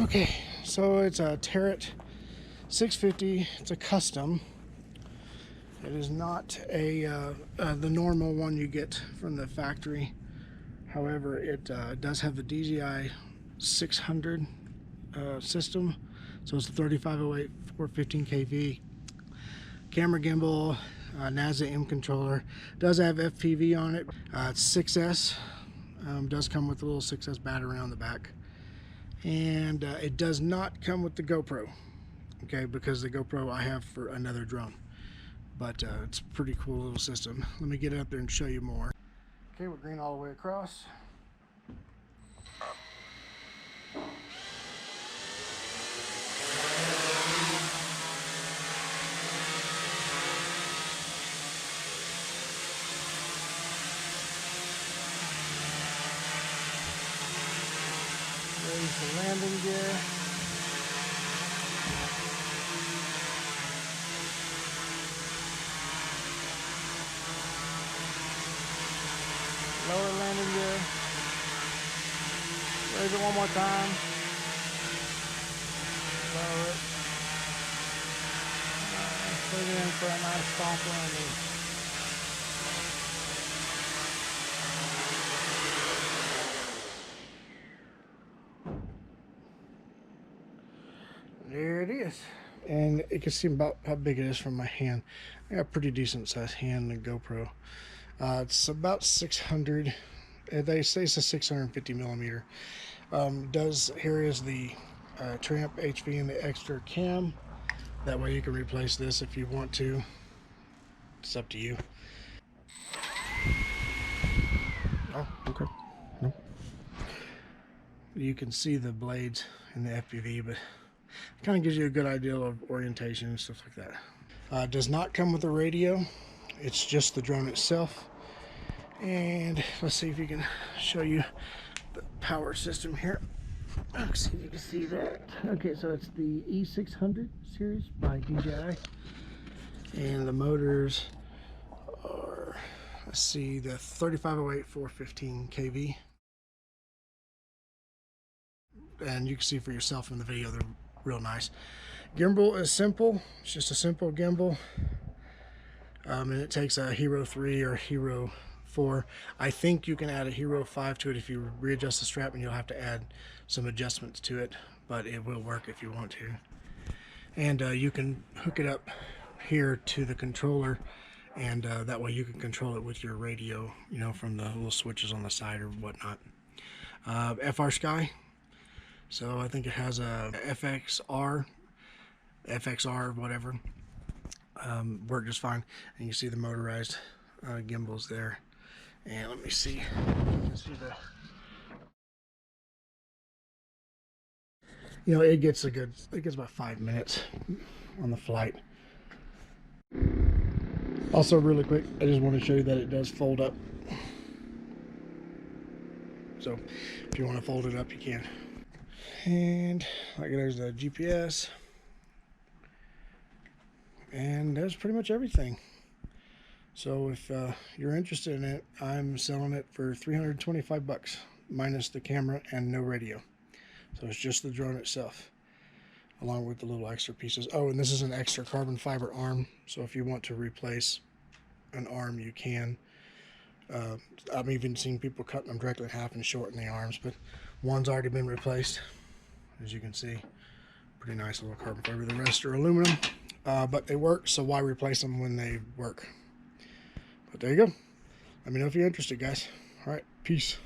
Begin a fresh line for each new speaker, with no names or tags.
Okay, so it's a Terret 650. It's a custom. It is not a the normal one you get from the factory. However, it does have the DJI 600 system. So it's a 3508 415 kV camera gimbal, NASA M controller. Does have FPV on it. It's 6S. Does come with a little 6S battery on the back. And it does not come with the GoPro, okay, because the GoPro I have for another drone. But it's a pretty cool little system. Let me get it up there and show you more. Okay, we're green all the way across. Raise the landing gear. Lower landing gear. Raise it one more time. Lower it. Put it in for a nice soft landing. There it is. And you can see about how big it is from my hand. I got a pretty decent sized hand in the GoPro. It's about 600. They say it's a 650 millimeter. Here is the Tramp HV and the extra cam. That way you can replace this if you want to. It's up to you. Oh, okay. No. You can see the blades in the FPV, but it kind of gives you a good idea of orientation and stuff like that. Does not come with a radio. It's just the drone itself. And let's see if you can show you the power system here. Let's see if you can see that. Okay, so it's the E600 series by DJI. And the motors are, let's see, the 3508 415 kV. And you can see for yourself in the video, they're real nice. Gimbal is simple. It's just a simple gimbal. And it takes a Hero 3 or Hero 4. I think you can add a Hero 5 to it if you readjust the strap, and you'll have to add some adjustments to it, but it will work if you want to. And you can hook it up here to the controller, and that way you can control it with your radio, you know, from the little switches on the side or whatnot. Frsky. So I think it has a FXR, whatever. Worked just fine. And you see the motorized gimbals there. And let me see. You can see the. You know, it gets about 5 minutes on the flight. Also, really quick, I just want to show you that it does fold up. So if you want to fold it up, you can. And like there's the GPS. And that's pretty much everything. So if you're interested in it, I'm selling it for $325 minus the camera and no radio. So it's just the drone itself, along with the little extra pieces. Oh, and this is an extra carbon fiber arm. So if you want to replace an arm, you can. I've even seen people cutting them directly in half and shorten the arms, but one's already been replaced, as you can see. Pretty nice little carbon fiber. The rest are aluminum, but they work, so why replace them when they work? But there you go. Let me know if you're interested, guys. All right, peace.